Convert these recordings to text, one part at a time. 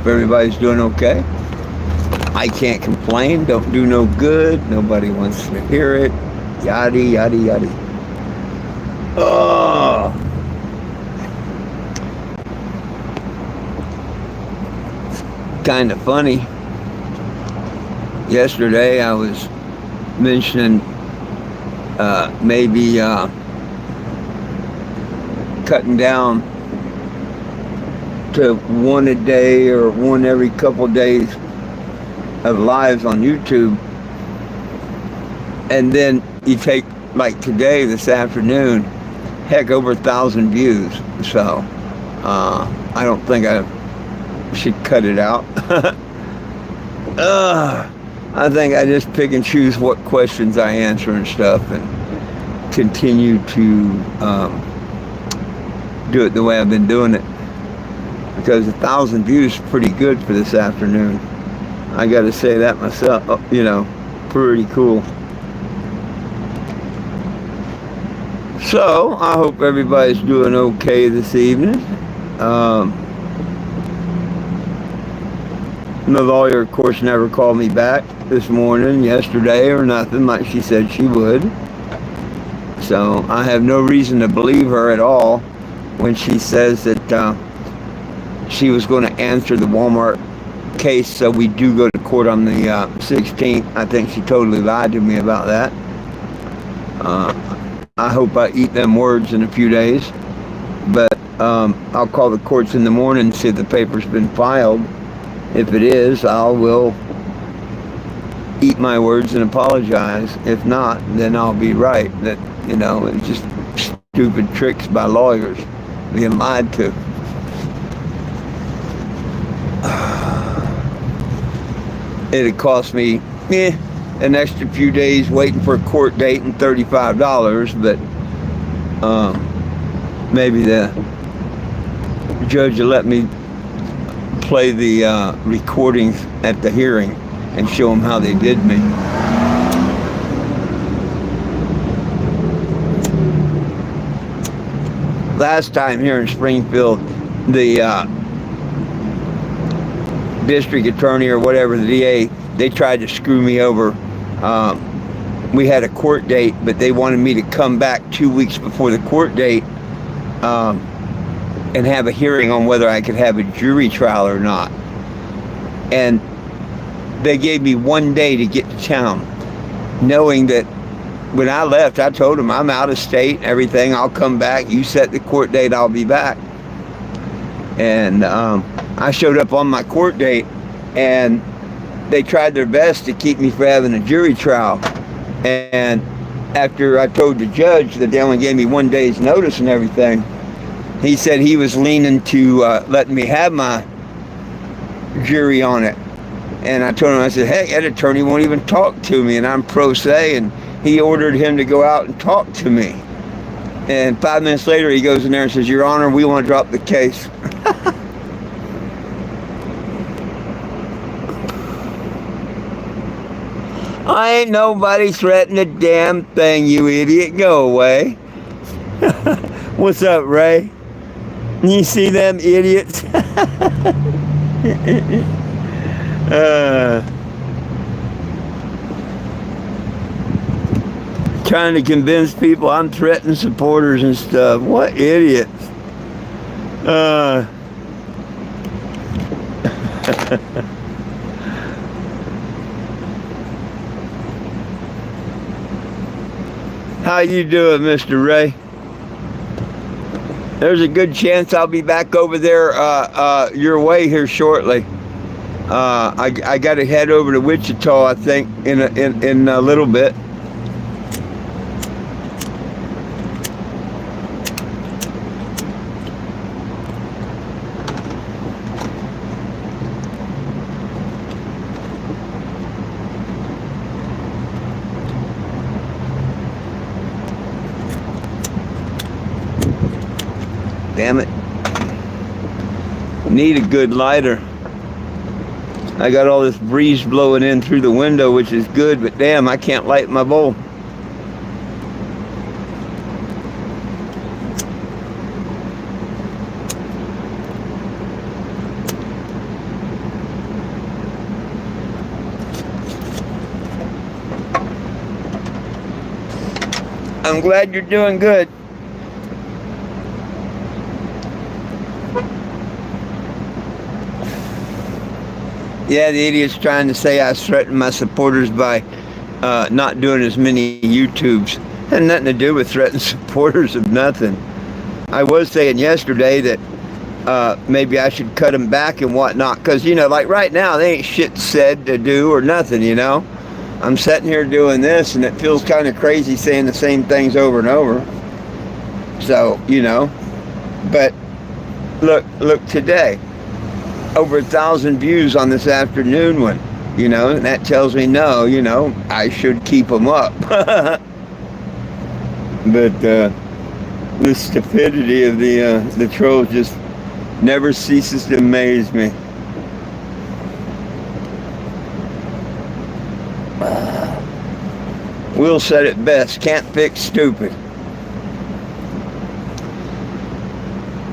hope everybody's doing okay. I can't complain. Don't do no good. Nobody wants to hear it. Yada, yada, yada. Oh. Kind of funny. Yesterday I was mentioning maybe cutting down to one a day or one every couple days of lives on YouTube. And then you take, like today, this afternoon, heck, over 1,000 views. So I don't think I should cut it out. I think I just pick and choose what questions I answer and stuff, and continue to do it the way I've been doing it. Because 1,000 views is pretty good for this afternoon. I got to say that myself. You know, pretty cool. So I hope everybody's doing okay this evening. The lawyer, of course, never called me back this morning, yesterday, or nothing like she said she would. So I have no reason to believe her at all when she says that she was going to answer the Walmart case, so we do go to court on the 16th. I think she totally lied to me about that. I hope I eat them words in a few days. But I'll call the courts in the morning and see if the paper's been filed. If it is, I will eat my words and apologize. If not, then I'll be right. That, you know, it's just stupid tricks by lawyers being lied to. It'd cost me an extra few days waiting for a court date and $35, but maybe the judge will let me play the recordings at the hearing and show them how they did me. Last time here in Springfield, the district attorney or whatever, the DA, they tried to screw me over. We had a court date, but they wanted me to come back 2 weeks before the court date and have a hearing on whether I could have a jury trial or not. And they gave me 1 day to get to town, knowing that when I left, I told them I'm out of state, everything, I'll come back. You set the court date, I'll be back. And I showed up on my court date, and they tried their best to keep me from having a jury trial. And after I told the judge that they only gave me 1 day's notice and everything, he said he was leaning to letting me have my jury on it. And I told him, I said, heck, that attorney won't even talk to me, and I'm pro se, and he ordered him to go out and talk to me. And 5 minutes later, he goes in there and says, Your Honor, we want to drop the case. I ain't nobody threatening a damn thing, you idiot. Go away. What's up, Ray? You see them idiots? Trying to convince people I'm threatening supporters and stuff. What idiots? How you doing, Mr. Ray? There's a good chance I'll be back over there your way here shortly. I got to head over to Wichita, I think, in a little bit. Damn it. Need a good lighter. I got all this breeze blowing in through the window, which is good, but damn, I can't light my bowl. I'm glad you're doing good. Yeah, the idiot's trying to say I threatened my supporters by not doing as many YouTubes. Had nothing to do with threatening supporters of nothing. I was saying yesterday that maybe I should cut them back and whatnot, because, you know, like right now, they ain't shit said to do or nothing, you know. I'm sitting here doing this, and it feels kind of crazy saying the same things over and over. So, you know, but look today. Over 1,000 views on this afternoon one, you know, and that tells me no, you know, I should keep them up. But the stupidity of the trolls just never ceases to amaze me. Will said it best, can't fix stupid.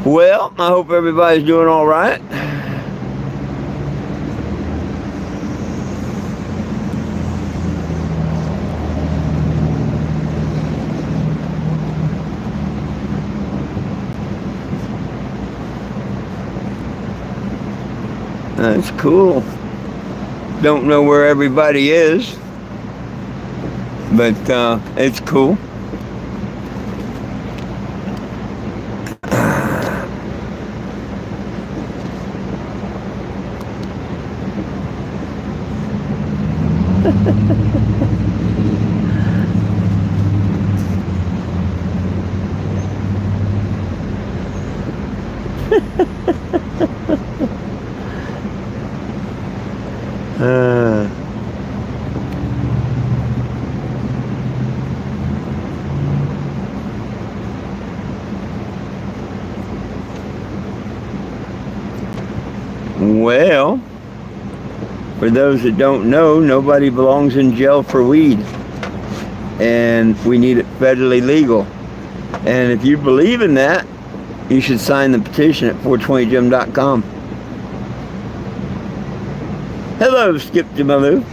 Well, I hope everybody's doing all right. That's cool. Don't know where everybody is, but it's cool. Well, for those that don't know, nobody belongs in jail for weed, and we need it federally legal. And if you believe in that, you should sign the petition at 420jim.com. Hello, Skip Jamaloo.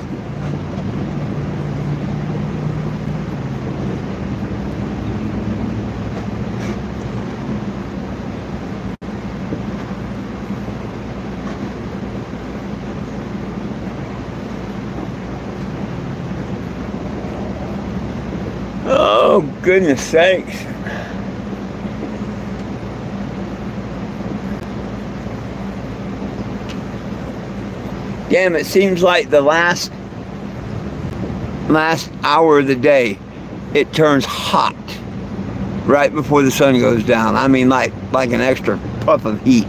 Oh, goodness sakes. Damn, it seems like the last hour of the day, it turns hot right before the sun goes down. I mean, like an extra puff of heat.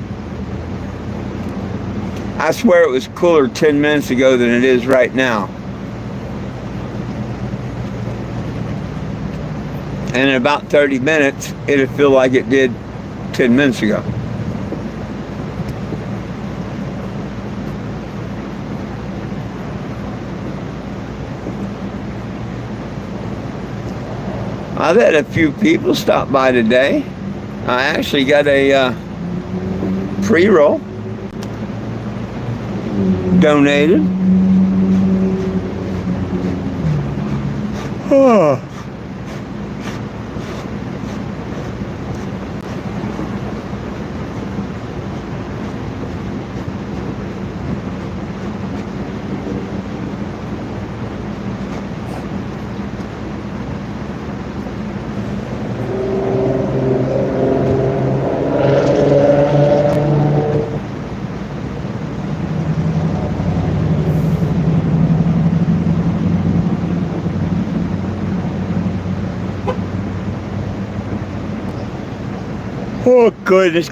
I swear it was cooler 10 minutes ago than it is right now. And in about 30 minutes, it'll feel like it did 10 minutes ago. I've had a few people stop by today. I actually got a pre-roll donated. Oh. Oh, goodness.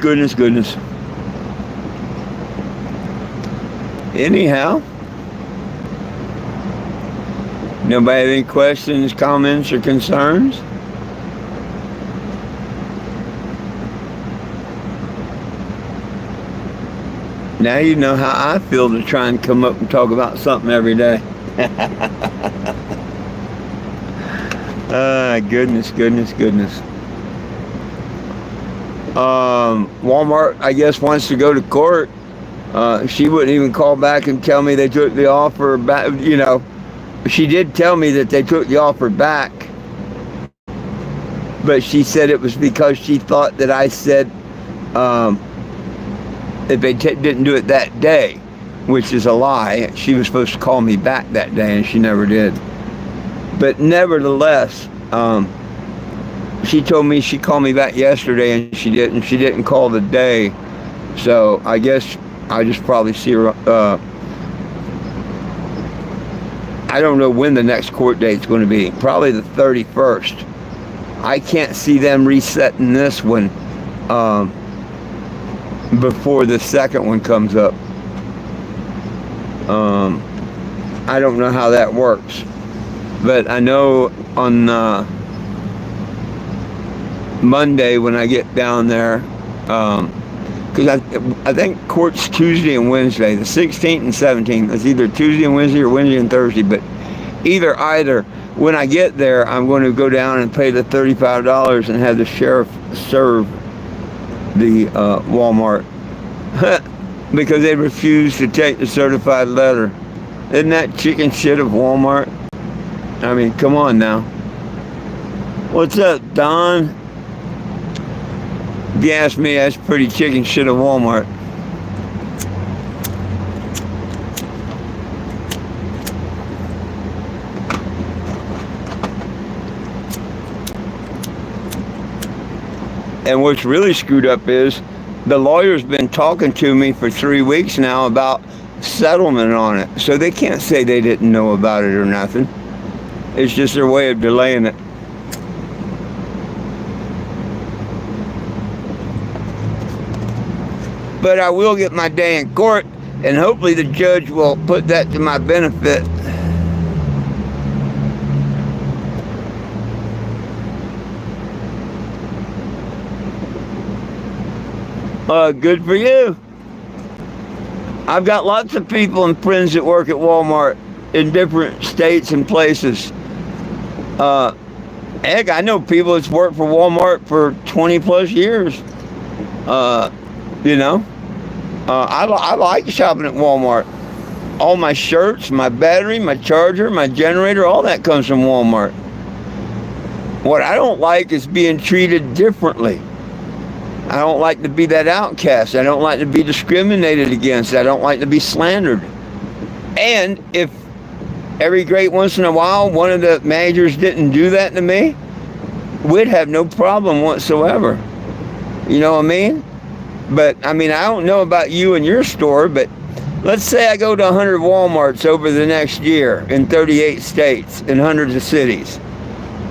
Anyhow, nobody have any questions, comments, or concerns? Now you know how I feel to try and come up and talk about something every day. Goodness. Walmart, I guess, wants to go to court. She wouldn't even call back and tell me they took the offer back. You know, she did tell me that they took the offer back. But she said it was because she thought that I said if they didn't do it that day, which is a lie. She was supposed to call me back that day, and she never did. But nevertheless, she told me she called me back yesterday, and she didn't. She didn't call the day, so I guess I just probably see her. I don't know when the next court date's going to be. Probably the 31st. I can't see them resetting this one before the second one comes up. I don't know how that works, but I know on Monday when I get down there, because I think court's Tuesday and Wednesday, the 16th and 17th. It's either Tuesday and Wednesday or Wednesday and Thursday, but either. When I get there, I'm going to go down and pay the $35 and have the sheriff serve the Walmart because they refused to take the certified letter. Isn't that chicken shit of Walmart? I mean, come on now. What's up, Don? If you ask me, that's pretty chicken shit of Walmart. And what's really screwed up is the lawyer's been talking to me for 3 weeks now about settlement on it. So they can't say they didn't know about it or nothing. It's just their way of delaying it. But I will get my day in court, and hopefully the judge will put that to my benefit. Good for you. I've got lots of people and friends that work at Walmart in different states and places. Heck, I know people that's worked for Walmart for 20 plus years. You know, I like shopping at Walmart. All my shirts, my battery, my charger, my generator, all that comes from Walmart. What I don't like is being treated differently. I don't like to be that outcast. I don't like to be discriminated against. I don't like to be slandered. And if every great once in a while one of the managers didn't do that to me, we'd have no problem whatsoever. You know what I mean? But, I mean, I don't know about you and your store, but let's say I go to 100 Walmarts over the next year in 38 states in hundreds of cities.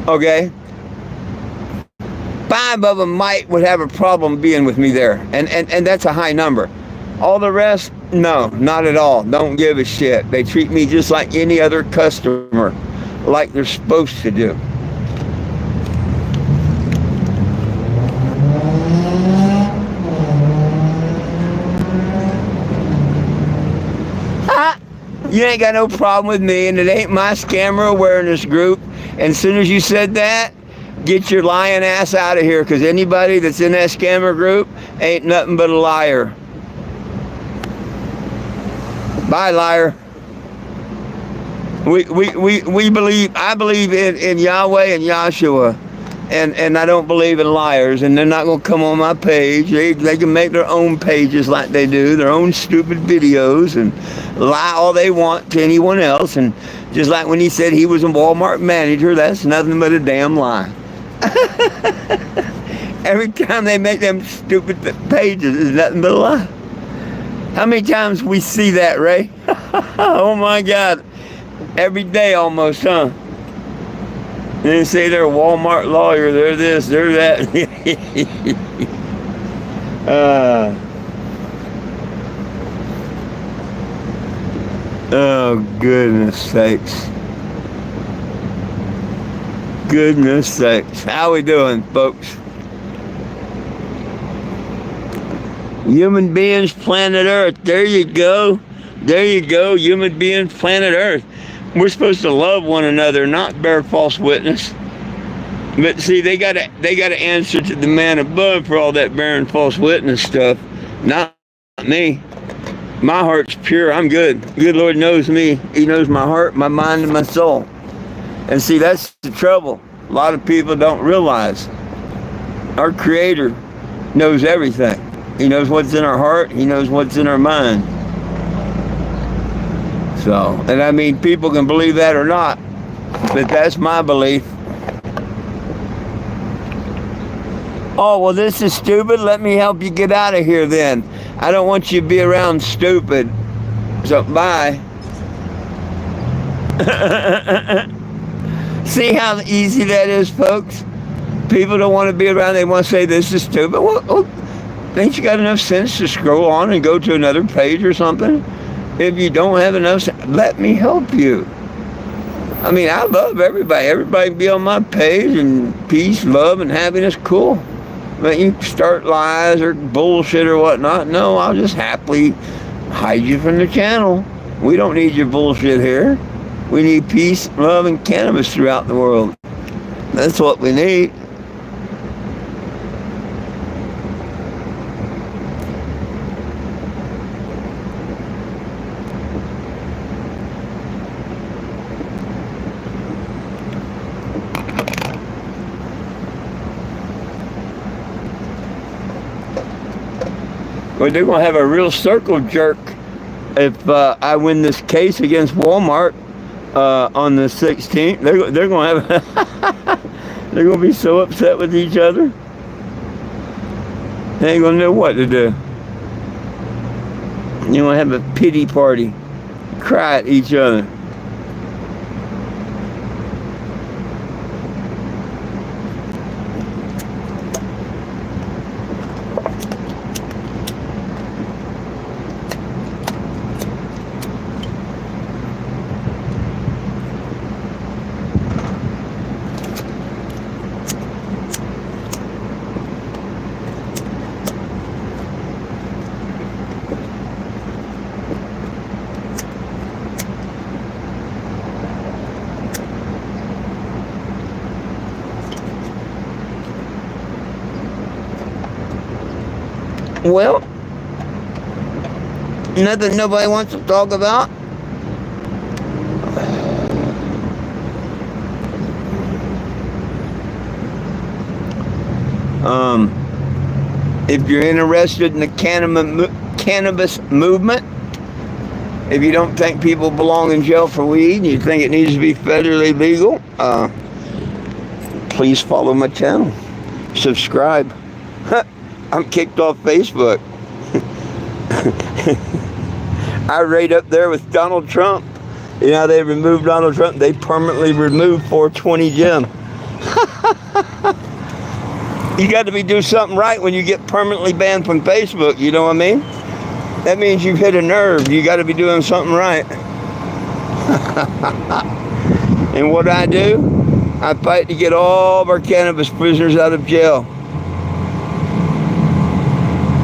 Okay? 5 of them would have a problem being with me there. And that's a high number. All the rest, no, not at all. Don't give a shit. They treat me just like any other customer, like they're supposed to do. You ain't got no problem with me, and it ain't my scammer awareness group. And as soon as you said that, get your lying ass out of here, because anybody that's in that scammer group ain't nothing but a liar. Bye, liar. I believe in Yahweh and Yahshua, and I don't believe in liars, and they're not going to come on my page. They can make their own pages like they do, their own stupid videos, and lie all they want to anyone else. And just like when he said he was a Walmart manager, that's nothing but a damn lie. Every time they make them stupid pages, it's nothing but a lie. How many times we see that, Ray? Oh my God. Every day almost, huh? They say they're a Walmart lawyer, they're this, they're that. Oh, goodness sakes. Goodness sakes. How we doing, folks? Human beings, planet Earth. There you go. There you go. Human beings, planet Earth. We're supposed to love one another, not bear false witness. But see, they gotta answer to the man above for all that bearing false witness stuff. Not me. My heart's pure. I'm good. Good Lord knows me. He knows my heart, my mind, and my soul. And see, that's the trouble. A lot of people don't realize Our Creator knows everything. He knows what's in our heart. He knows what's in our mind. So, and I mean, people can believe that or not, but that's my belief. Oh, well, this is stupid. Let me help you get out of here then. I don't want you to be around stupid. So, bye. See how easy that is, folks? People don't want to be around. They want to say this is stupid. Well, ain't you got enough sense to scroll on and go to another page or something? If you don't have enough sense, let me help you. I mean, I love everybody. Everybody can be on my page, and peace, love, and happiness, cool. But you start lies or bullshit or whatnot, no, I'll just happily hide you from the channel. We don't need your bullshit here. We need peace, love, and cannabis throughout the world. That's what we need. Well, they're going to have a real circle jerk if I win this case against Walmart on the 16th. They're going to have they're going to be so upset with each other. They ain't going to know what to do. You're going to have a pity party, cry at each other. Well, nothing nobody wants to talk about. If you're interested in the cannabis movement, if you don't think people belong in jail for weed and you think it needs to be federally legal, please follow my channel. Subscribe. I'm kicked off Facebook. I rate up there with Donald Trump. You know, they removed Donald Trump. They permanently removed 420 Jim. You got to do something right when you get permanently banned from Facebook. You know what I mean? That means you've hit a nerve. You got to be doing something right. And what I do, I fight to get all of our cannabis prisoners out of jail.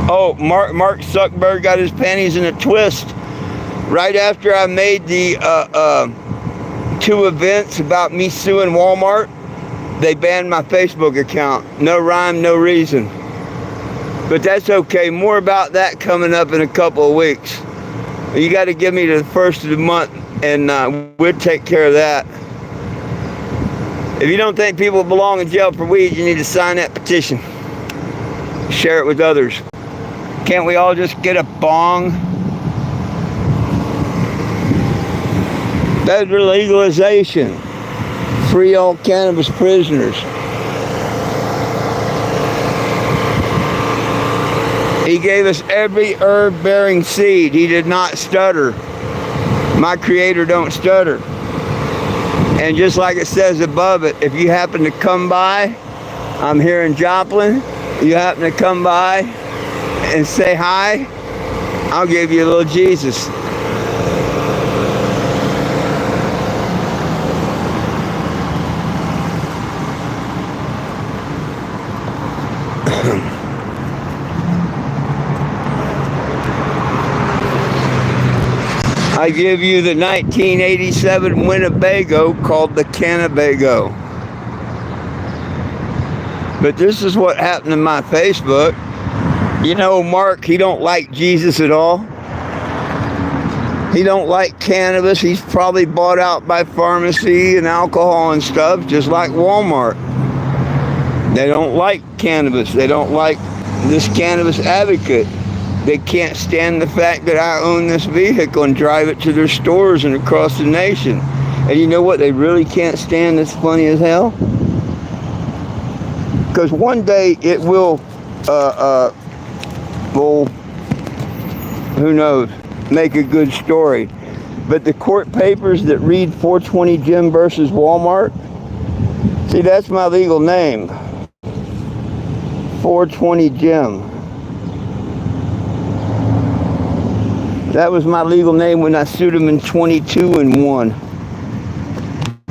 Oh, Mark Zuckerberg got his panties in a twist right after I made the 2 events about me suing Walmart. They banned my Facebook account. No rhyme, no reason. But that's okay. More about that coming up in a couple of weeks. You got to give me to the first of the month, and we'll take care of that. If you don't think people belong in jail for weed, you need to sign that petition. Share it with others. Can't we all just get a bong? Federal legalization. Free all cannabis prisoners. He gave us every herb-bearing seed. He did not stutter. My Creator don't stutter. And just like it says above it, if you happen to come by, I'm here in Joplin, you happen to come by and say hi, I'll give you a little Jesus. I give you the 1987 Winnebago called the Cannebago. But this is what happened to my Facebook. You know, Mark, he don't like Jesus at all. He don't like cannabis. He's probably bought out by pharmacy and alcohol and stuff, just like Walmart. They don't like cannabis. They don't like this cannabis advocate. They can't stand the fact that I own this vehicle and drive it to their stores and across the nation. And you know what they really can't stand that's funny as hell? Because one day it will, who knows, make a good story. But the court papers that read 420 Jim versus Walmart, see, that's my legal name. 420 Jim. That was my legal name when I sued him in 22-1.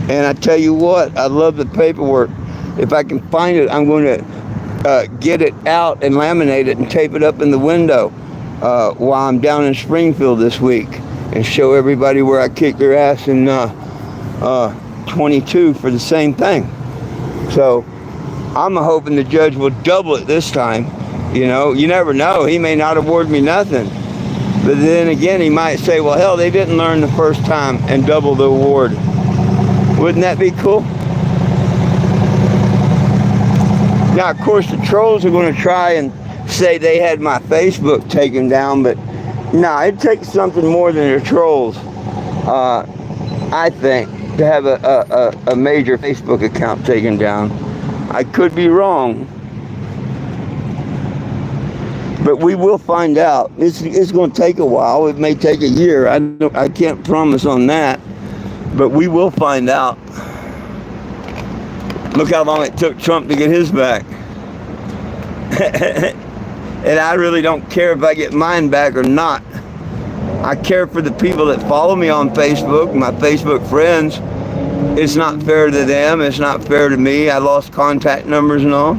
And I tell you what, I love the paperwork. If I can find it, I'm going to get it out and laminate it and tape it up in the window while I'm down in Springfield this week and show everybody where I kicked their ass in 22 for the same thing. So I'm hoping the judge will double it this time. You know, you never know. He may not award me nothing. But then again, he might say, well, hell, they didn't learn the first time and double the award. Wouldn't that be cool? Now, of course, the trolls are going to try and say they had my Facebook taken down, but no, it takes something more than the trolls, I think, to have a major Facebook account taken down. I could be wrong. But we will find out. It's going to take a while. It may take a year. I can't promise on that. But we will find out. Look how long it took Trump to get his back. And I really don't care if I get mine back or not. I care for the people that follow me on Facebook, my Facebook friends. It's not fair to them. It's not fair to me. I lost contact numbers and all.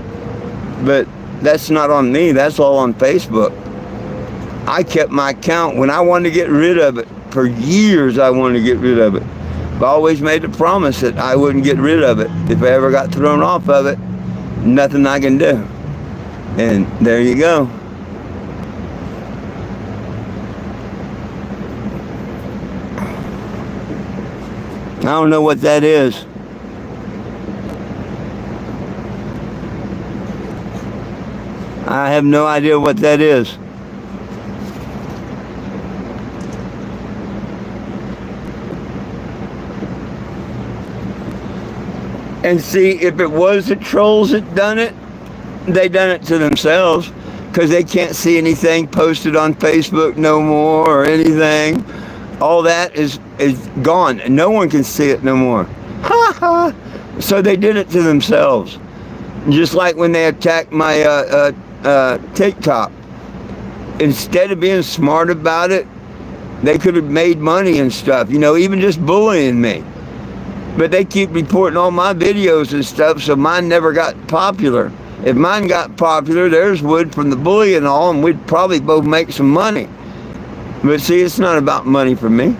But that's not on me. That's all on Facebook. I kept my account when I wanted to get rid of it. For years, I wanted to get rid of it. But I always made the promise that I wouldn't get rid of it. If I ever got thrown off of it, nothing I can do. And there you go. I don't know what that is. I have no idea what that is. And see, if it was the trolls that done it, they done it to themselves, because they can't see anything posted on Facebook no more or anything. All that is gone. No one can see it no more. Ha ha. So they did it to themselves. Just like when they attacked my TikTok. Instead of being smart about it, they could have made money and stuff, you know, even just bullying me. But they keep reporting all my videos and stuff, so mine never got popular. If mine got popular, theirs would from the bully and all, and we'd probably both make some money. But see, it's not about money for me.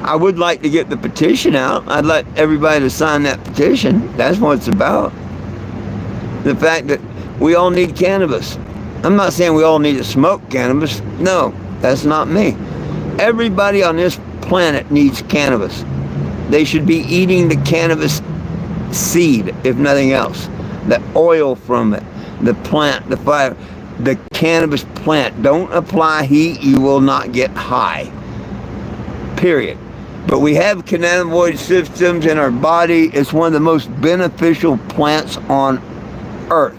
I would like to get the petition out. I'd like everybody to sign that petition. That's what it's about. The fact that we all need cannabis. I'm not saying we all need to smoke cannabis. No, that's not me. Everybody on this planet needs cannabis. They should be eating the cannabis seed, if nothing else. The oil from it, the plant, the fire, the cannabis plant. Don't apply heat, you will not get high. Period. But we have cannabinoid systems in our body. It's one of the most beneficial plants on earth.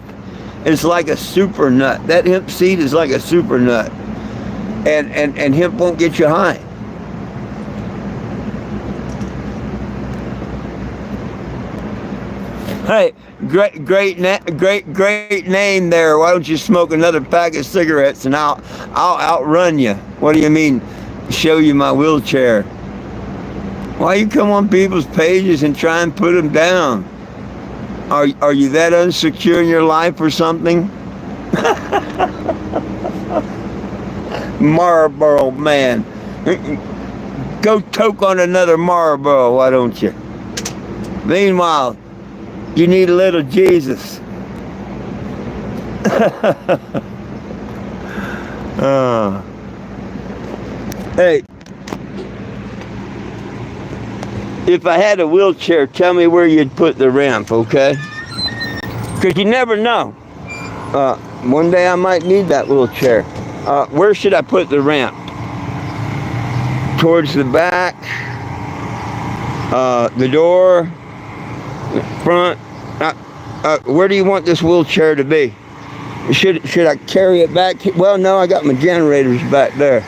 It's like a super nut. That hemp seed is like a super nut. And hemp won't get you high. Hey, great name there. Why don't you smoke another pack of cigarettes and I'll outrun you? What do you mean, show you my wheelchair? Why you come on people's pages and try and put them down? Are you that unsecure in your life or something? Marlboro man. Go toke on another Marlboro, why don't you? Meanwhile, you need a little Jesus. Hey, if I had a wheelchair, tell me where you'd put the ramp, okay? Because you never know. One day I might need that little chair. Where should I put the ramp? Towards the back, the door, the front. Where do you want this wheelchair to be? Should I carry it back? Well, no, I got my generators back there.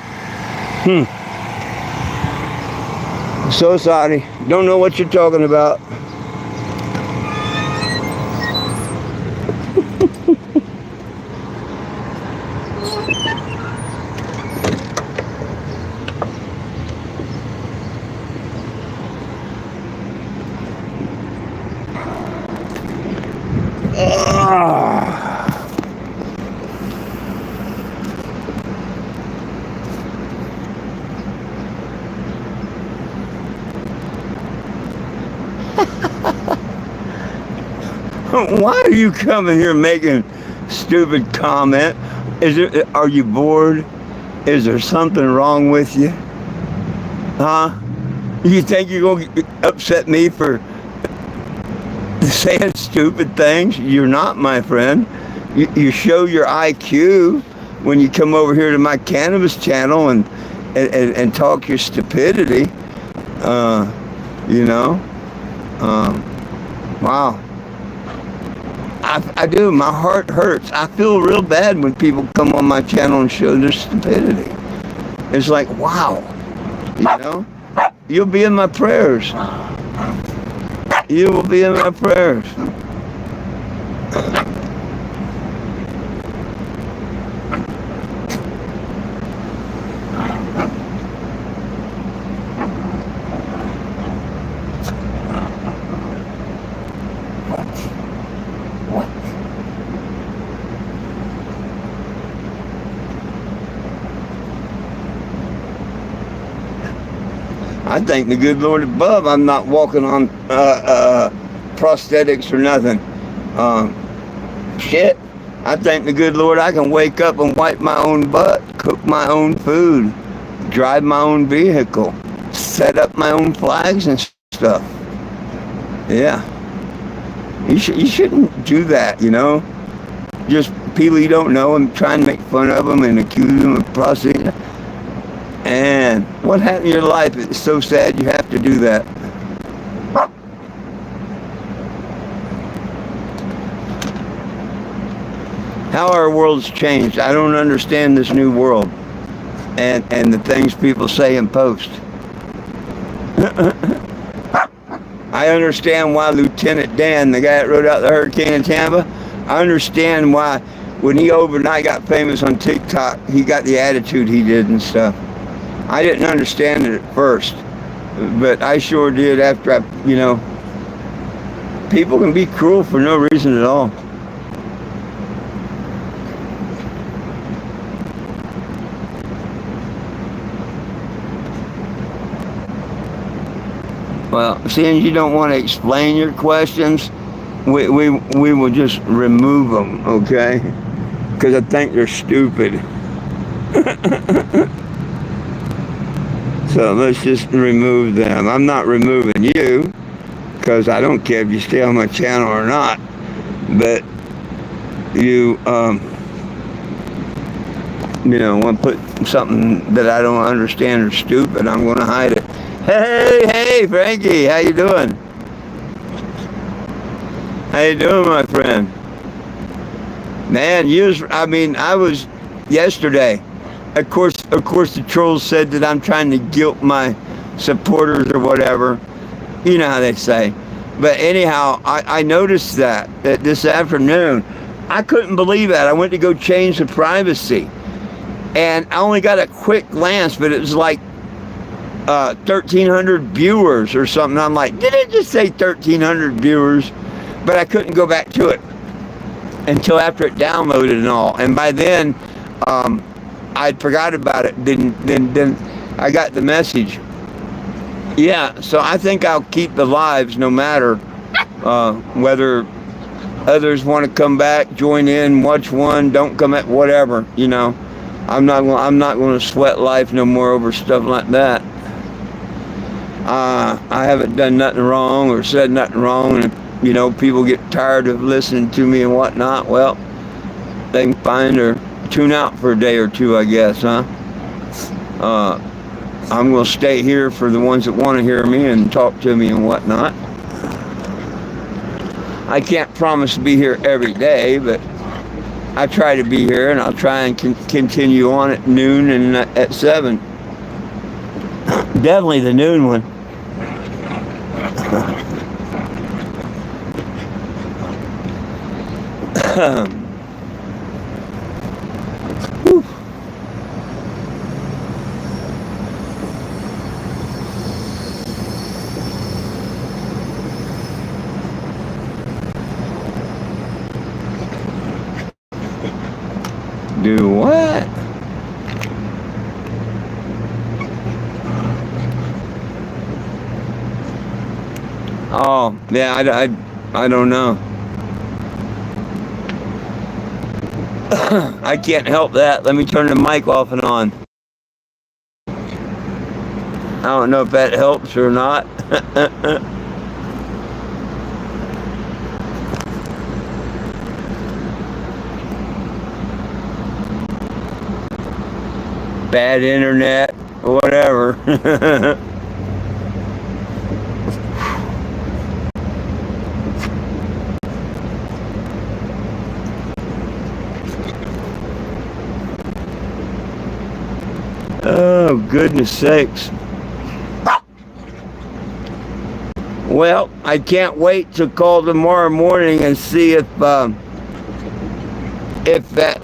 So sorry. Don't know what you're talking about. Why are you coming here making stupid comment? Are you bored? Is there something wrong with you? Huh? You think you're going to upset me for saying stupid things? You're not, my friend. You show your IQ when you come over here to my cannabis channel and talk your stupidity. Wow. I do. My heart hurts. I feel real bad when people come on my channel and show their stupidity. It's like, wow. You'll be in my prayers. You will be in my prayers. I thank the good Lord above I'm not walking on prosthetics or nothing. Shit. I thank the good Lord I can wake up and wipe my own butt, cook my own food, drive my own vehicle, set up my own flags and stuff. Yeah. You shouldn't do that, Just people you don't know and try and make fun of them and accuse them of prostitution. And what happened in your life? It's so sad you have to do that. How our world's changed. I don't understand this new world and the things people say and post. I understand why Lieutenant Dan, the guy that rode out the hurricane in Tampa, I understand why when he overnight got famous on TikTok, he got the attitude he did and stuff. I didn't understand it at first, but I sure did after people can be cruel for no reason at all. Well, seeing you don't want to explain your questions, we will just remove them, okay? Because I think they're stupid. So let's just remove them. I'm not removing you because I don't care if you stay on my channel or not. But you, want to put something that I don't understand or stupid, I'm going to hide it. Hey, Frankie, how you doing? How you doing, my friend? Man, I was yesterday. Of course, the trolls said that I'm trying to guilt my supporters or whatever. You know how they say. But anyhow, I noticed that this afternoon. I couldn't believe that. I went to go change the privacy. And I only got a quick glance, but it was like 1,300 viewers or something. I'm like, did it just say 1,300 viewers? But I couldn't go back to it until after it downloaded and all. And by then, I'd forgot about it. Then I got the message. Yeah, so I think I'll keep the lives no matter whether others want to come back, join in, watch one, don't come at whatever. I'm not going to sweat life no more over stuff like that. I haven't done nothing wrong or said nothing wrong, and you know, people get tired of listening to me and whatnot, well, they can find or tune out for a day or two, I guess, huh? I'm going to stay here for the ones that want to hear me and talk to me and whatnot. I can't promise to be here every day, but I try to be here, and I'll try and continue on at noon and at 7. Definitely the noon one. Do what? Oh, yeah, I don't know. I can't help that. Let me turn the mic off and on. I don't know if that helps or not. Bad internet, whatever. Oh, goodness sakes. Well, I can't wait to call tomorrow morning and see if that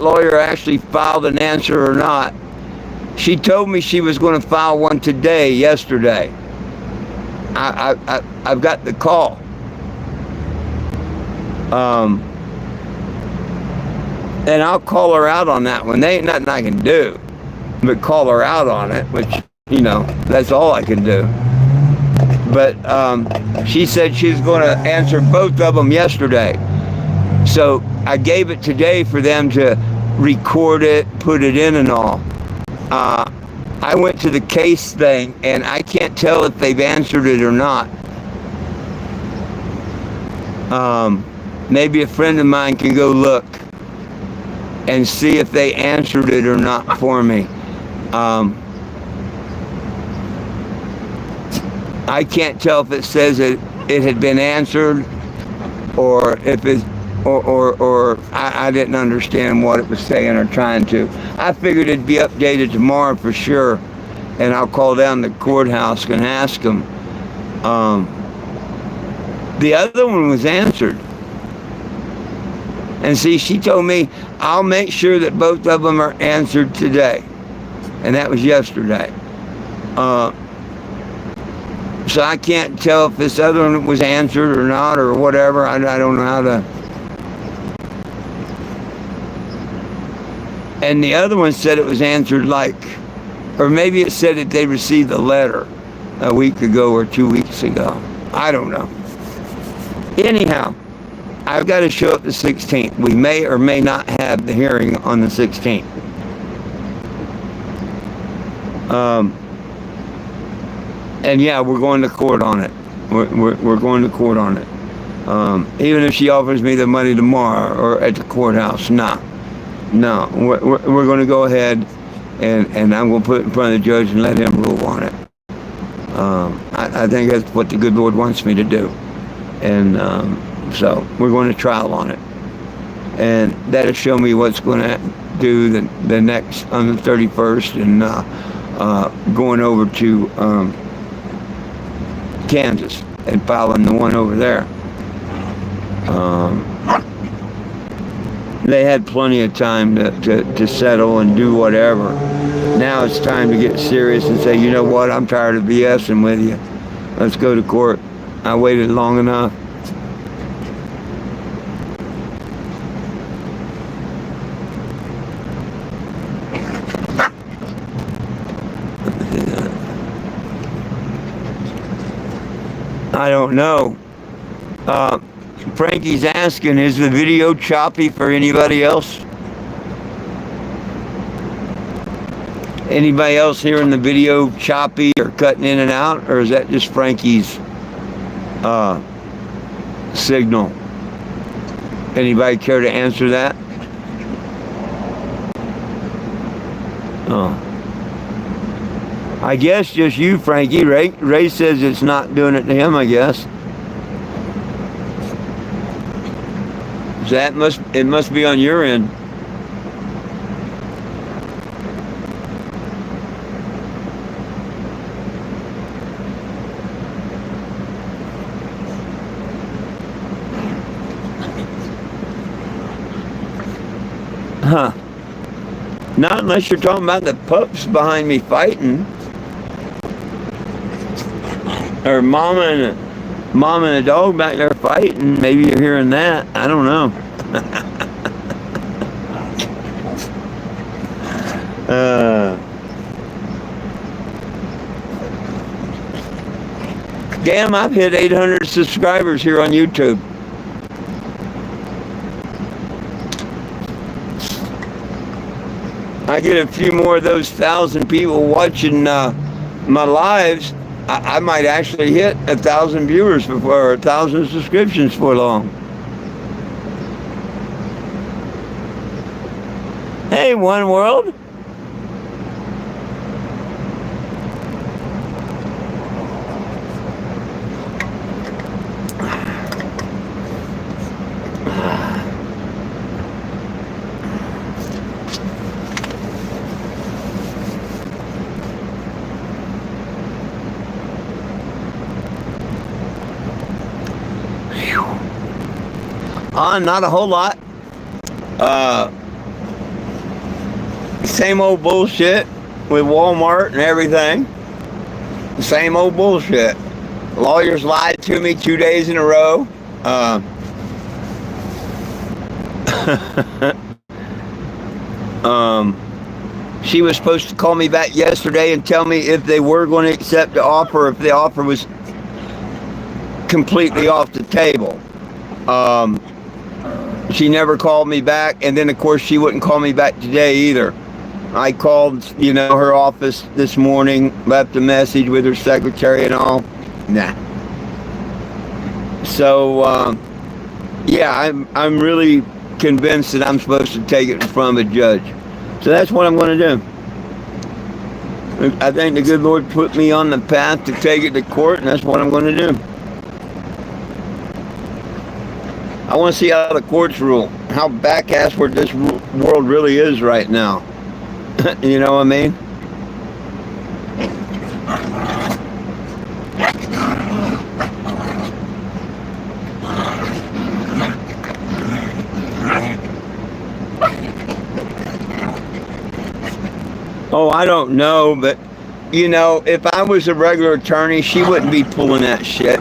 lawyer actually filed an answer or not. She told me she was going to file one yesterday. I've got the call. And I'll call her out on that one. There ain't nothing I can do but call her out on it, which, you know, that's all I can do. But she said she was going to answer both of them yesterday. So I gave it today for them to record it, put it in and all. I went to the case thing, and I can't tell if they've answered it or not. Maybe a friend of mine can go look and see if they answered it or not for me. I can't tell if it says it had been answered, or if it's or I didn't understand what it was saying or trying to. I figured it'd be updated tomorrow for sure, and I'll call down the courthouse and ask them. The other one was answered. And see, she told me, I'll make sure that both of them are answered today. And that was yesterday. So I can't tell if this other one was answered or not or whatever. I don't know how to. And the other one said it was answered or maybe it said that they received a letter a week ago or 2 weeks ago. I don't know. Anyhow, I've got to show up the 16th. We may or may not have the hearing on the 16th. And yeah, we're going to court on it. We're going to court on it. Even if she offers me the money tomorrow or at the courthouse, no, we're going to go ahead and I'm going to put it in front of the judge and let him rule on it. I think that's what the good Lord wants me to do. And so we're going to trial on it. And that'll show me what's going to do the next, on the 31st, and going over to Kansas and filing the one over there. They had plenty of time to settle and do whatever. Now it's time to get serious and say, you know what, I'm tired of BSing with you. Let's go to court. I waited long enough. I don't know. Frankie's asking, is the video choppy for anybody else? Anybody else hearing the video choppy or cutting in and out? Or is that just Frankie's signal? Anybody care to answer that? Oh. I guess just you, Frankie. Ray says it's not doing it to him, I guess. So it must be on your end. Huh. Not unless you're talking about the pups behind me fighting. Or mama and a dog back there fighting. Maybe you're hearing that. I don't know. Damn, I've hit 800 subscribers here on YouTube. I get a few more of those 1,000 people watching my lives. I might actually hit 1,000 viewers before, or 1,000 subscriptions for long. Hey, One World. Not a whole lot. Same old bullshit with Walmart and everything. Same old bullshit. Lawyers lied to me 2 days in a row. She was supposed to call me back yesterday and tell me if they were going to accept the offer, if the offer was completely off the table. She never called me back, and then of course she wouldn't call me back today either. I called, her office this morning, left a message with her secretary and all. Nah. So, yeah, I'm really convinced that I'm supposed to take it in front of a judge. So that's what I'm going to do. I think the good Lord put me on the path to take it to court, and that's what I'm going to do. I want to see how the courts rule, how back-assward this world really is right now. You know what I mean? Oh, I don't know, but, if I was a regular attorney, she wouldn't be pulling that shit.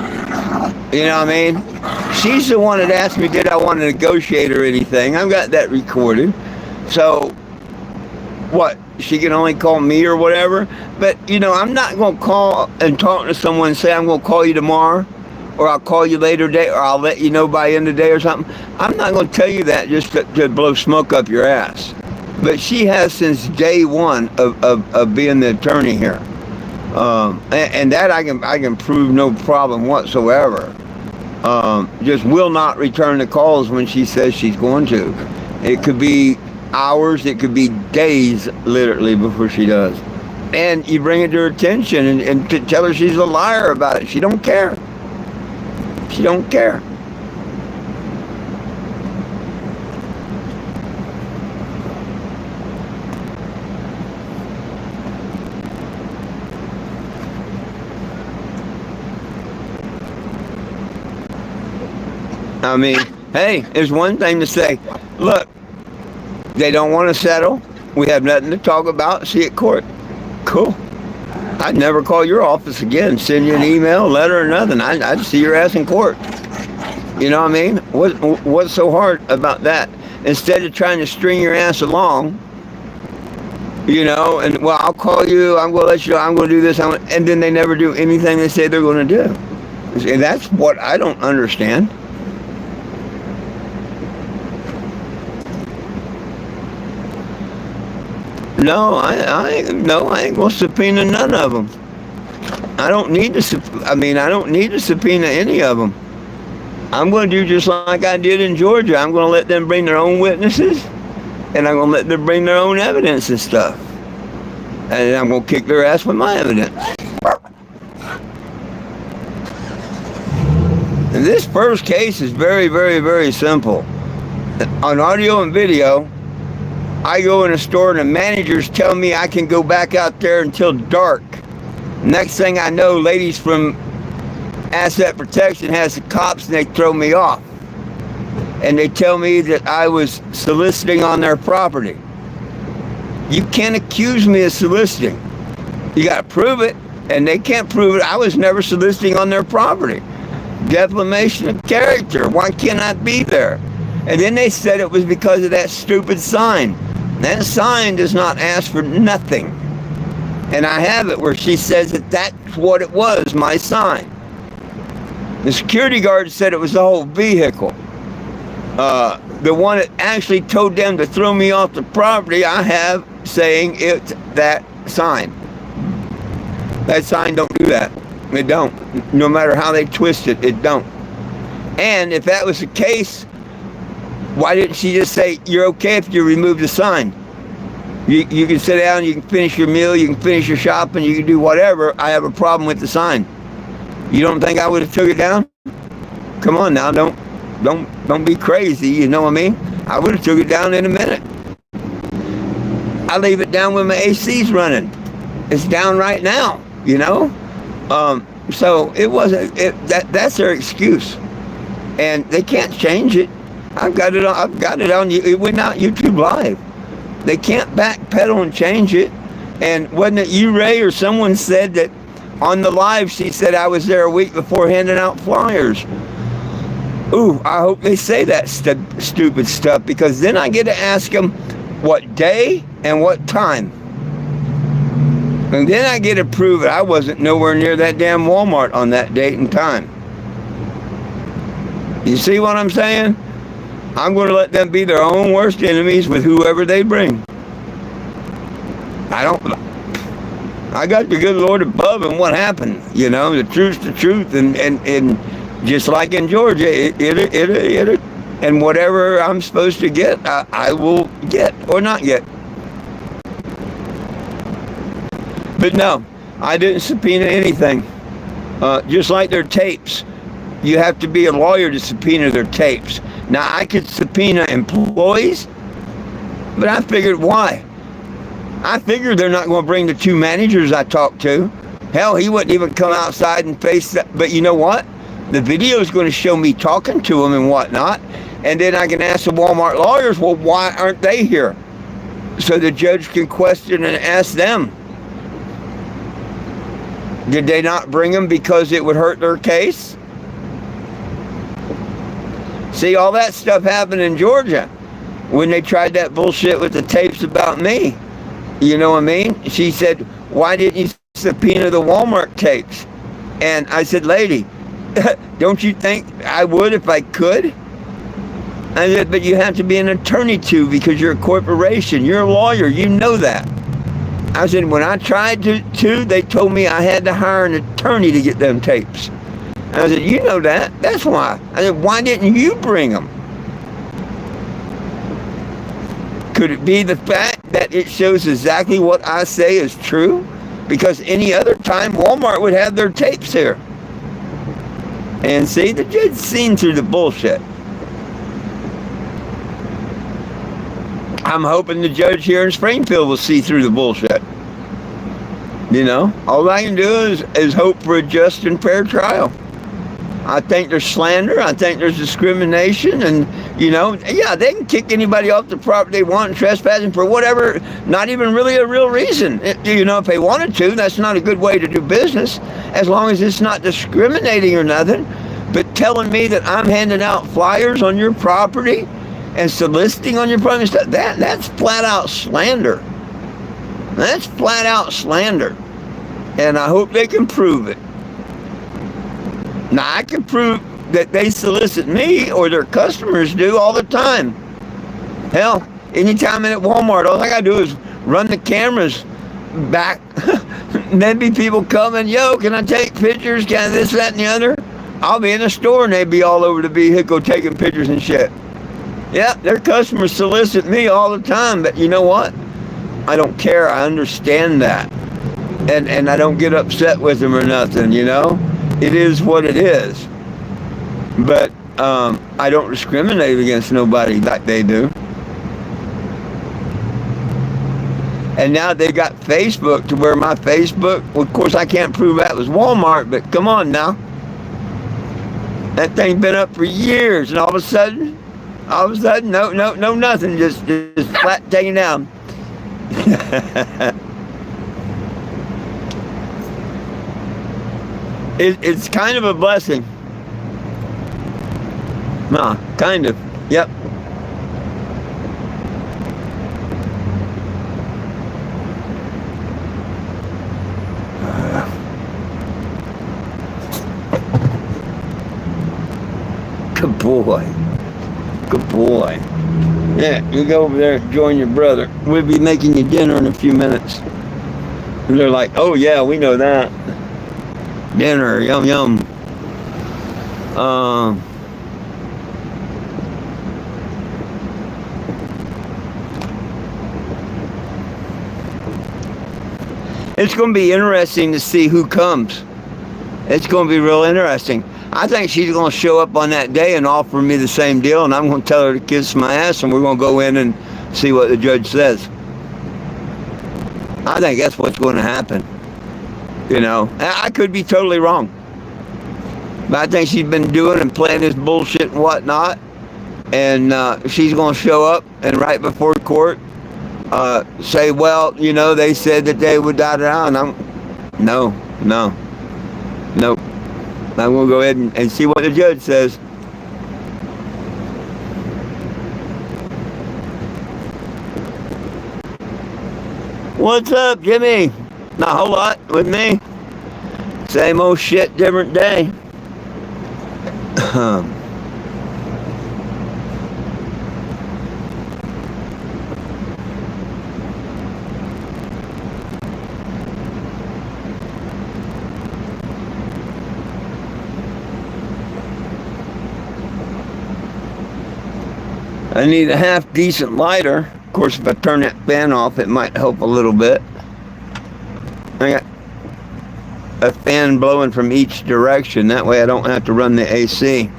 You know what I mean? She's the one that asked me, did I want to negotiate or anything. I've got that recorded. So, what? She can only call me or whatever. But, I'm not going to call and talk to someone and say, I'm going to call you tomorrow, or I'll call you later today, or I'll let you know by the end of the day or something. I'm not going to tell you that just to blow smoke up your ass. But she has since day one of being the attorney here. And that I can prove no problem whatsoever. Just will not return the calls when she says she's going to. It could be hours, it could be days, literally, before she does. And you bring it to her attention and to tell her she's a liar about it. She don't care. She don't care. I mean, hey, there's one thing to say. Look, they don't want to settle. We have nothing to talk about. See you at court. Cool. I'd never call your office again, send you an email, letter, or nothing. I'd see your ass in court. You know what I mean? What's so hard about that? Instead of trying to string your ass along, and, well, I'll call you, I'm going to let you know, I'm going to do this, and then they never do anything they say they're going to do. And that's what I don't understand. No, I ain't going to subpoena none of them. I don't need to subpoena any of them. I'm going to do just like I did in Georgia. I'm going to let them bring their own witnesses, and I'm going to let them bring their own evidence and stuff. And I'm going to kick their ass with my evidence. And this first case is very, very, very simple. On audio and video, I go in a store and the managers tell me I can go back out there until dark. Next thing I know, ladies from Asset Protection has the cops and they throw me off. And they tell me that I was soliciting on their property. You can't accuse me of soliciting. You got to prove it, and they can't prove it. I was never soliciting on their property. Defamation of character. Why can't I be there? And then they said it was because of that stupid sign. That sign does not ask for nothing. And I have it where she says that that's what it was, my sign. The security guard said it was the whole vehicle. The one that actually told them to throw me off the property, I have saying it's that sign. That sign don't do that. It don't. No matter how they twist it, it don't. And if that was the case, why didn't she just say, you're okay if you remove the sign? You can sit down, you can finish your meal, you can finish your shopping, you can do whatever. I have a problem with the sign. You don't think I would have took it down? Come on now, don't be crazy, you know what I mean? I would have took it down in a minute. I leave it down when my AC's running. It's down right now, you know? So it wasn't, that's their excuse. And they can't change it. I've got it on, it went out YouTube Live. They can't backpedal and change it. And wasn't it you, Ray, or someone said that on the live, she said I was there a week before handing out flyers. Ooh, I hope they say that stupid stuff, because then I get to ask them what day and what time. And then I get to prove it. I wasn't nowhere near that damn Walmart on that date and time. You see what I'm saying? I'm going to let them be their own worst enemies with whoever they bring. I got the good Lord above, and what happened? You know, the truth's the truth, and just like in Georgia, it and whatever I'm supposed to get, I will get or not get. But no, I didn't subpoena anything. Just like their tapes. You have to be a lawyer to subpoena their tapes. Now, I could subpoena employees, but I figured, why? I figured they're not going to bring the two managers I talked to. Hell, he wouldn't even come outside and face that. But you know what? The video is going to show me talking to them and whatnot. And then I can ask the Walmart lawyers, well, why aren't they here? So the judge can question and ask them. Did they not bring them because it would hurt their case? See, all that stuff happened in Georgia when they tried that bullshit with the tapes about me. You know what I mean? She said, why didn't you subpoena the Walmart tapes? And I said, lady, don't you think I would if I could? I said, but you have to be an attorney too, because you're a corporation. You're a lawyer. You know that. I said, when I tried to, they told me I had to hire an attorney to get them tapes. I said, you know that. That's why. I said, why didn't you bring them? Could it be the fact that it shows exactly what I say is true? Because any other time, Walmart would have their tapes here. And see, the judge seen through the bullshit. I'm hoping the judge here in Springfield will see through the bullshit. You know, all I can do is hope for a just and fair trial. I think there's slander. I think there's discrimination. And, you know, yeah, they can kick anybody off the property they want and trespassing for whatever, not even really a real reason. You know, if they wanted to, that's not a good way to do business, as long as it's not discriminating or nothing. But telling me that I'm handing out flyers on your property and soliciting on your property, that's flat out slander. That's flat out slander. And I hope they can prove it. Now, I can prove that they solicit me, or their customers do, all the time. Hell, anytime I'm at Walmart, all I gotta do is run the cameras back. Maybe people come and, yo, can I take pictures? Can I this, that, and the other? I'll be in the store and they'd be all over the vehicle taking pictures and shit. Yeah, their customers solicit me all the time, but you know what? I don't care. I understand that. And I don't get upset with them or nothing, you know? It is what it is. But I don't discriminate against nobody like they do. And now they got Facebook to where my Facebook, well, of course I can't prove that was Walmart, but come on now. That thing's been up for years, and all of a sudden, no, nothing, just flat taken down. It's kind of a blessing. Nah, kind of, yep. Good boy. Good boy. Yeah, you go over there and join your brother. We'll be making you dinner in a few minutes. And they're like, oh yeah, we know that. Dinner, yum yum. It's going to be interesting to see who comes. It's going to be real interesting. I think she's going to show up on that day and offer me the same deal, and I'm going to tell her to kiss my ass, and we're going to go in and see what the judge says. I think that's what's going to happen. You know, I could be totally wrong. But I think she's been doing and playing this bullshit and whatnot, and she's going to show up and right before court say, well, you know, they said that they would die, and nope. I'm going to go ahead and see what the judge says. What's up, Jimmy? Not a whole lot with me. Same old shit, different day. I need a half decent lighter. Of course, if I turn that fan off, it might help a little bit. I got a fan blowing from each direction. That way I don't have to run the AC.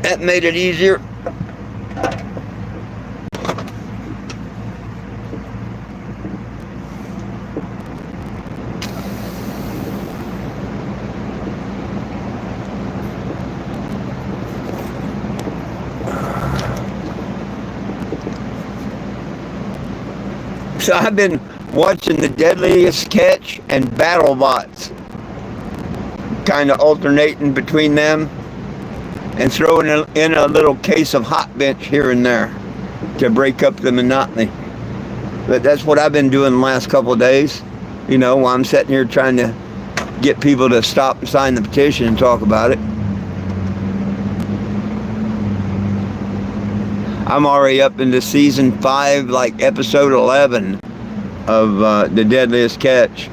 That made it easier. So I've been watching The Deadliest Catch and BattleBots, kind of alternating between them and throwing in a little case of Hot Bench here and there to break up the monotony. But that's what I've been doing the last couple of days, you know, while I'm sitting here trying to get people to stop and sign the petition and talk about it. I'm already up into season 5, like episode 11 of The Deadliest Catch.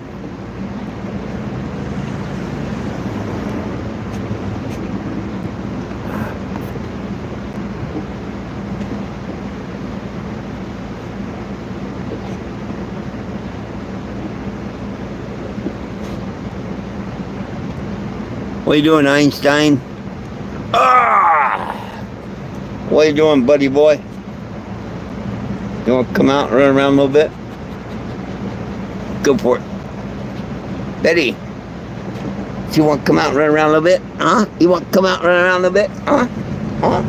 What are you doing, Einstein? What are you doing, buddy boy? You want to come out and run around a little bit? Go for it. Betty, do you want to come out and run around a little bit? Huh? You want to come out and run around a little bit? Huh?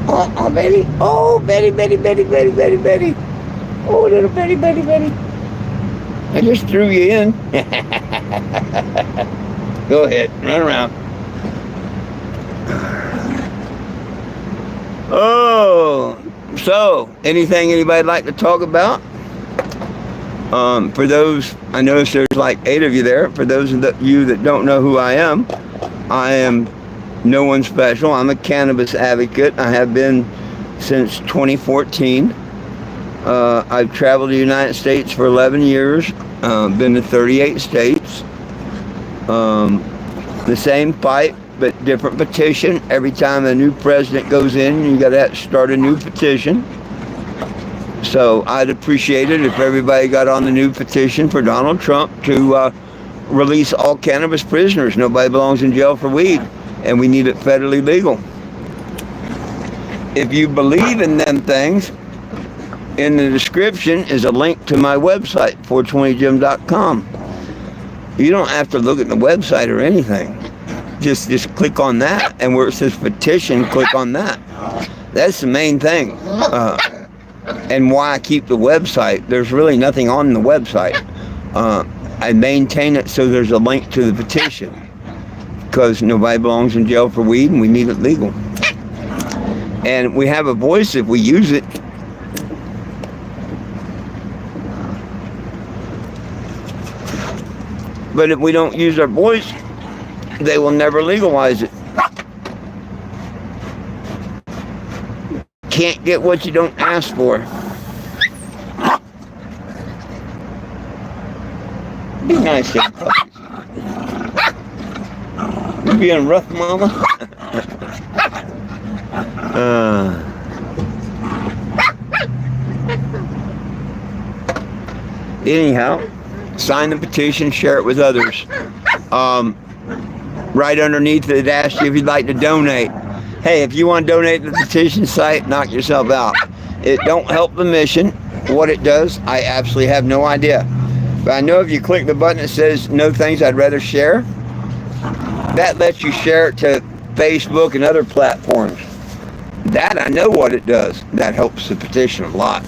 Oh, Betty. Oh, Betty. Oh, little Betty. I just threw you in. Go ahead, run around. Oh, so anything anybody'd like to talk about? For those, I notice there's like 8 of you there. For those of you that don't know who I am no one special. I'm a cannabis advocate. I have been since 2014. I've traveled the United States for 11 years. Been to 38 states. The same fight, but different petition. Every time a new president goes in, you got to start a new petition. So I'd appreciate it if everybody got on the new petition for Donald Trump to release all cannabis prisoners. Nobody belongs in jail for weed, and we need it federally legal. If you believe in them things, in the description is a link to my website, 420gym.com. You don't have to look at the website or anything. Just click on that, and where it says petition, click on that. That's the main thing. And why I keep the website. There's really nothing on the website. I maintain it so there's a link to the petition, because nobody belongs in jail for weed, and we need it legal. And we have a voice if we use it. But if we don't use our voice, they will never legalize it. Can't get what you don't ask for. Be nice to the puppies. You being rough, Mama? Anyhow, sign the petition, share it with others. Right underneath it asks you if you'd like to donate. Hey, if you want to donate to the petition site, knock yourself out. It don't help the mission. What it does, I absolutely have no idea. But I know if you click the button that says no thanks, I'd rather share, that lets you share it to Facebook and other platforms. That I know what it does. That helps the petition a lot.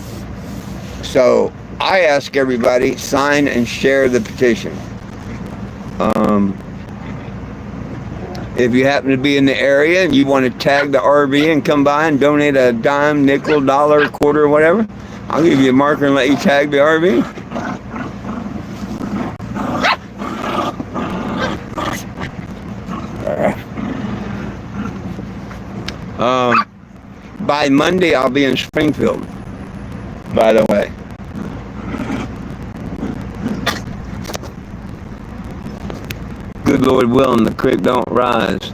So I ask everybody, sign and share the petition. If you happen to be in the area and you want to tag the RV and come by and donate a dime, nickel, dollar, quarter, or whatever, I'll give you a marker and let you tag the RV. By Monday, I'll be in Springfield, by the way. Good Lord willing, the creek don't rise.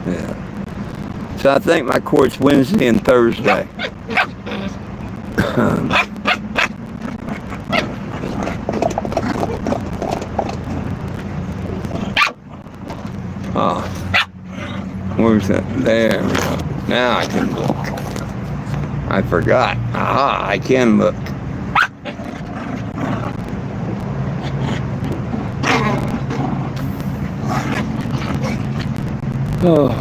Yeah. So I think my court's Wednesday and Thursday. Where's that? There we go. Now I can look. I forgot. Aha, I can look. Oh.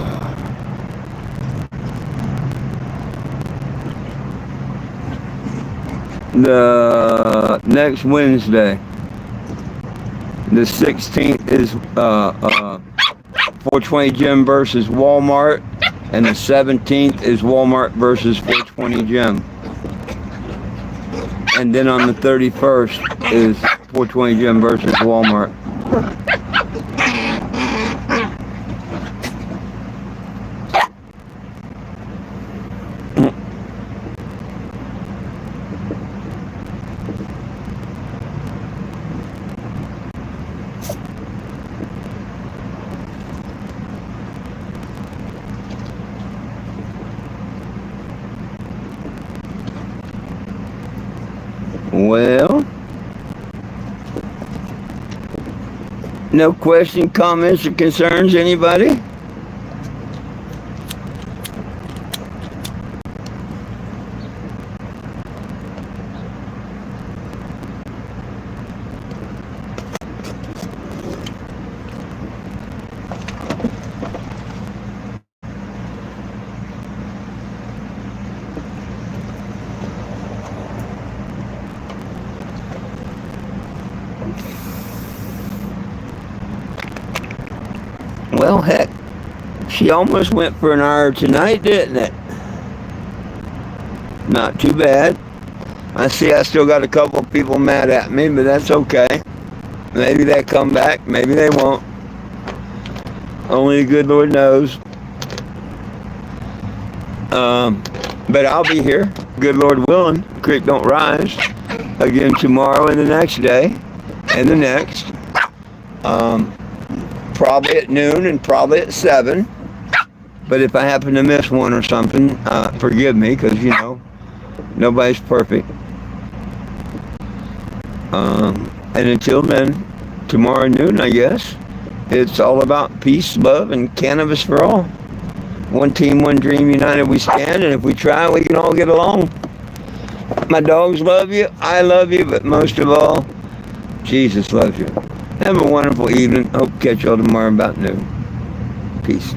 The next Wednesday, the 16th, is 420 Gym versus Walmart, and the 17th is Walmart versus 420 Gym. And then on the 31st is 420 Gym versus Walmart. Well, no question, comments, or concerns, anybody? Well, heck, she almost went for an hour tonight, didn't it? Not too bad. I see I still got a couple of people mad at me, but that's okay. Maybe they come back, maybe they won't. Only the good Lord knows. But I'll be here, good Lord willing. The creek don't rise. Again tomorrow and the next day. And the next. Probably at noon and probably at 7. But if I happen to miss one or something, forgive me, because, you know, nobody's perfect. And until then, tomorrow noon, I guess, it's all about peace, love, and cannabis for all. One team, one dream, united we stand, and if we try, we can all get along. My dogs love you, I love you, but most of all, Jesus loves you. Have a wonderful evening. Hope to catch y'all tomorrow about noon. Peace.